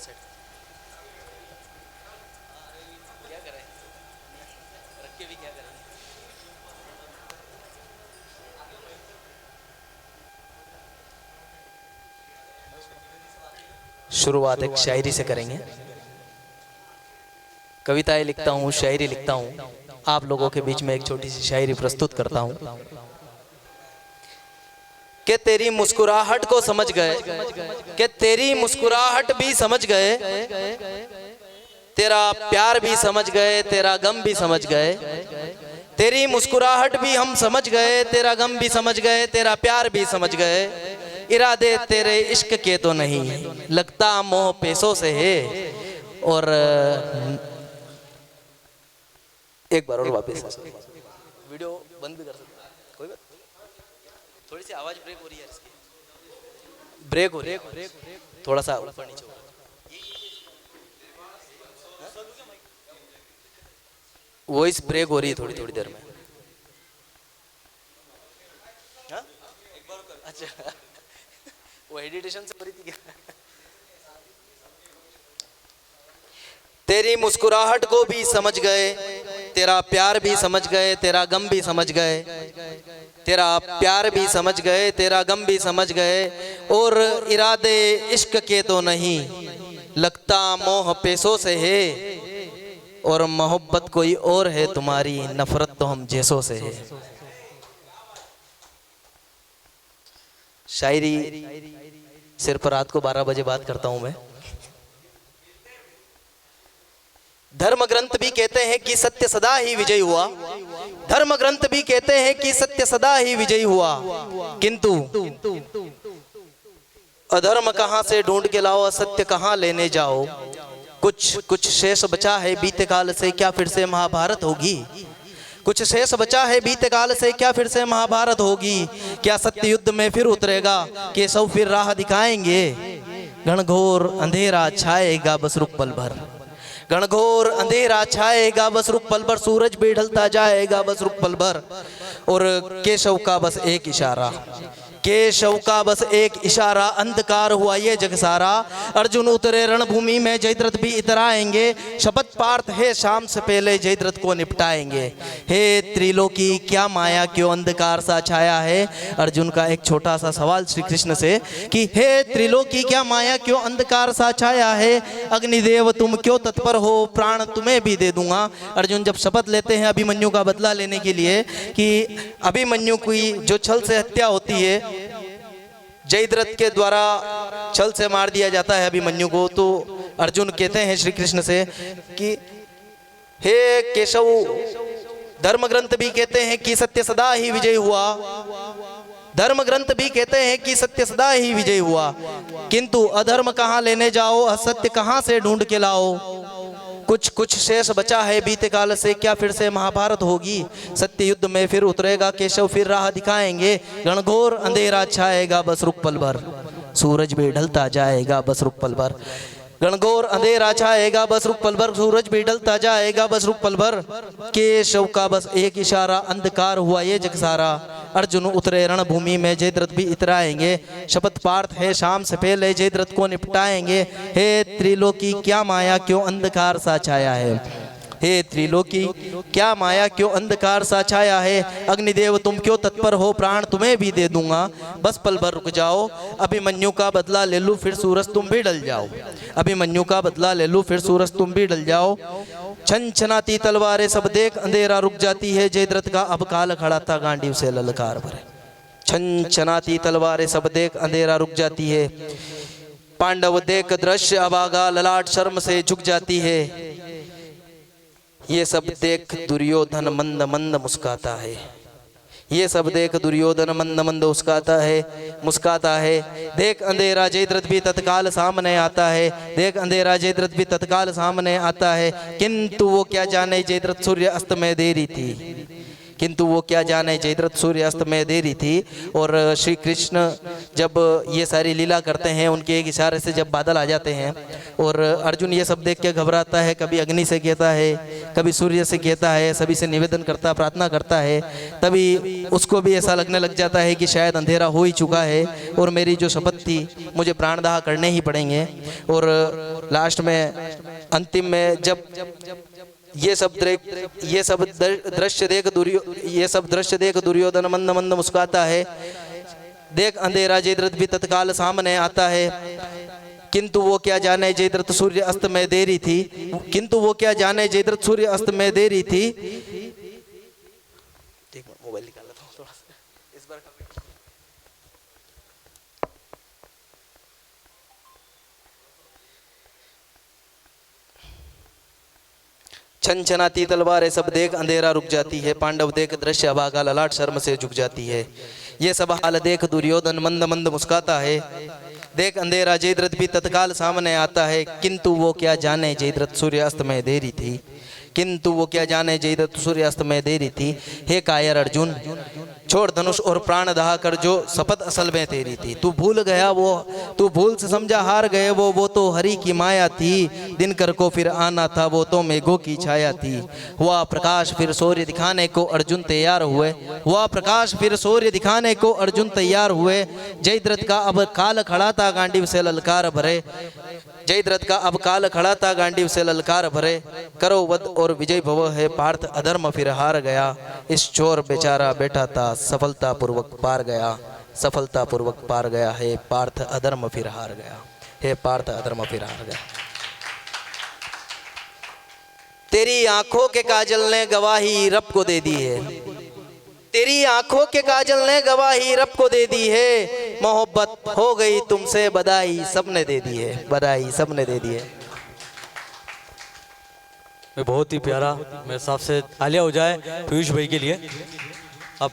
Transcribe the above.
Set क्या करें, रख के भी क्या करें। शुरुआत एक शायरी से करेंगे। कविताएं लिखता हूँ, शायरी लिखता हूँ, आप लोगों के बीच में एक छोटी सी शायरी प्रस्तुत करता हूँ कि तेरी मुस्कुराहट को समझ गए, कि तेरी मुस्कुराहट भी समझ गए, तेरा प्यार भी समझ गए, तेरा गम भी समझ गए। तेरी मुस्कुराहट भी हम समझ गए, तेरा गम भी समझ गए, तेरा प्यार भी समझ गए। इरादे तेरे इश्क के तो नहीं, लगता मोह पैसों से है। और एक बार और वापस वीडियो बंद भी कर सकते हैं, कोई बात। थोड़ी सी आवाज ब्रेक हो रही है इसकी, ब्रेक हो रही है थोड़ा सा ऊपर नीचे। वॉइस ब्रेक हो रही है थोड़ी थोड़ी देर में। हाँ? अच्छा वो एडिटेशन से हो रही थी क्या? तेरी मुस्कुराहट को भी समझ गए, तेरा प्यार भी समझ गए, तेरा गम भी समझ गए। तेरा प्यार भी समझ गए, तेरा गम भी समझ गए। और इरादे इश्क के तो नहीं, लगता मोह पैसों से है। और मोहब्बत कोई और है तुम्हारी, नफरत तो हम जैसों से है। शायरी सिर्फ रात को 12 बजे बात करता हूं मैं। धर्म ग्रंथ भी कहते हैं कि सत्य सदा ही विजयी हुआ। धर्म ग्रंथ भी कहते हैं कि सत्य सदा ही विजयी हुआ। किंतु अधर्म कहां से ढूंढ के लाओ, असत्य कहां लेने जाओ। कुछ कुछ शेष बचा है बीते काल से, क्या फिर से महाभारत होगी। कुछ शेष बचा है बीते काल से, क्या फिर से महाभारत होगी। क्या सत्य युद्ध में फिर उतरेगा, केशव फिर राह दिखाएंगे। घनघोर अंधेरा छाएगा बस रुक पल भर। घनघोर अंधेरा छाएगा बस रुक पल भर। सूरज भी ढलता जाएगा बस रुक पल भर। और केशव का बस एक इशारा, केशव का बस एक इशारा, अंधकार हुआ ये जग सारा। अर्जुन उतरे रणभूमि में, जयद्रथ भी इतराएंगे। शपथ पार्थ है शाम से पहले, जयद्रथ को निपटाएंगे। हे त्रिलोकी क्या माया क्यों अंधकार सा छाया है। अर्जुन का एक छोटा सा सवाल श्री कृष्ण से कि हे त्रिलोकी क्या माया क्यों अंधकार सा छाया है। अग्निदेव तुम क्यों तत्पर हो, प्राण तुम्हें भी दे दूंगा। अर्जुन जब शपथ लेते हैं अभिमन्यु का बदला लेने के लिए कि अभिमन्यु की जो छल से हत्या होती है, जयद्रथ के द्वारा छल से मार दिया जाता है अभिमन्यु को, तो अर्जुन कहते हैं श्री कृष्ण से कि हे केशव, धर्म ग्रंथ भी कहते हैं कि सत्य सदा ही विजय हुआ। धर्म ग्रंथ भी कहते हैं कि सत्य सदा ही विजय हुआ। किंतु अधर्म कहां लेने जाओ, असत्य कहां से ढूंढ के लाओ। कुछ कुछ शेष बचा है बीते काल से, क्या फिर से महाभारत होगी। सत्य युद्ध में फिर उतरेगा, केशव फिर राह दिखाएंगे। घनघोर अंधेरा छाएगा बस रुक पल भर। सूरज भी ढलता जाएगा बस रुक पल भर। घनघोर अंधेरा छाएगा बस रुक पल भर। सूरज भी ढलता जाएगा बस रुक पल भर। केशव का बस एक इशारा, अंधकार हुआ ये जग सारा। अर्जुन उतरे रणभूमि में, जयद्रथ भी इतराएंगे। शपथ पार्थ है शाम से पहले, जयद्रथ को निपटाएंगे। हे त्रिलोकी क्या माया क्यों अंधकार सा छाया है। हे त्रिलोकी क्या माया क्यों अंधकार सा छाया है। अग्निदेव तुम क्यों तत्पर हो, प्राण तुम्हें भी दे दूंगा। बस पल भर रुक जाओ, अभिमन्यु का बदला ले लूं, फिर सूरज तुम भी ढल जाओ। अभिमन्यु का बदला ले लूं, फिर सूरज तुम भी ढल जाओ। छन छनाती तलवारें सब देख अंधेरा रुक जाती है। जयद्रथ का अब काल खड़ा था गांडीव से ललकार भरे। छन छनाती तलवारें सब देख अंधेरा रुक जाती है। पांडव देख दृश्य अभागा, ललाट शर्म से झुक जाती है। ये सब देख दुर्योधन मंद मंद मुस्काता है। ये सब देख दुर्योधन मंद मंद मुस्काता है। देख अंधेरा जयद्रथ भी तत्काल सामने आता है। देख अंधेरा जयद्रथ भी तत्काल सामने आता है। किंतु वो क्या जाने जयद्रथ सूर्य अस्त में देरी थी। किंतु वो क्या जाने जयद्रथ सूर्य अस्त में देरी थी। और श्री कृष्ण जब ये सारी लीला करते हैं, उनके एक इशारे से जब बादल आ जाते हैं और अर्जुन ये सब देख के घबराता है। कभी अग्नि से कहता है, कभी सूर्य से कहता है, सभी से निवेदन करता, प्रार्थना करता है। तभी उसको भी ऐसा लगने लग जाता है कि शायद अंधेरा हो ही चुका है और मेरी जो शपथ थी मुझे प्राणदाह करने ही पड़ेंगे। और लास्ट में अंतिम में जब ये सब दृश्य देख दुर्योधन मंद मंद मुस्कुराता है। देख अंधेरा जयद्रथ भी तत्काल सामने आता है, किंतु वो क्या जाने जयद्रथ सूर्य अस्त में देरी थी, किंतु वो क्या जाने जयद्रथ सूर्य अस्त में देरी थी। मोबाइल निकाल लेता हूं थोड़ा सा इस बार। छनछनाती तलवारें सब देख अंधेरा रुक जाती है, पांडव देख दृश्य अभागा ललाट शर्म से झुक जाती है। ये सब हाल देख दुर्योधन मंद मंद मुस्कुराता है। देख अंधेरा जयद्रथ भी तत्काल सामने आता है, किंतु वो क्या जाने जयद्रथ सूर्यास्त में देरी थी, किंतु वो क्या जाने जयद्रथ सूर्यास्त में देरी थी। हे कायर अर्जुन, छोड़ धनुष और प्राण दहा कर, जो शपथ असल में तेरी थी। तू भूल गया वो, तू भूल से समझा हार गए वो तो हरि की माया थी। दिनकर को फिर आना था, वो तो मेघों की छाया थी। हुआ प्रकाश फिर सूर्य दिखाने को अर्जुन तैयार हुए, हुआ प्रकाश फिर सूर्य दिखाने को अर्जुन तैयार हुए। जयद्रथ का अब काल खड़ा था गांडीव से ललकार भरे, जयद्रथ का अब काल खड़ा था गांडीव से ललकार भरे। करो वध और विजय भव, है पार्थ अधर्म फिर हार गया। इस चोर बेचारा बैठा था, सफलता पूर्वक पार गया, सफलता पूर्वक पार गया। है पार्थ अधर्म फिर हार गया, हे पार्थ अधर्म फिर हार गया। तेरी आंखों के काजल ने गवाही रब को दे दी है, तेरी आंखों के काजल ने गवाही रब को दे दी है। मोहब्बत हो गई तुमसे बधाई सबने दे दी है, बधाई सबने दे दी है। बहुत ही प्यारा, मेरे हिसाब से आलिया हो जाए पीयूष भाई के लिए। अब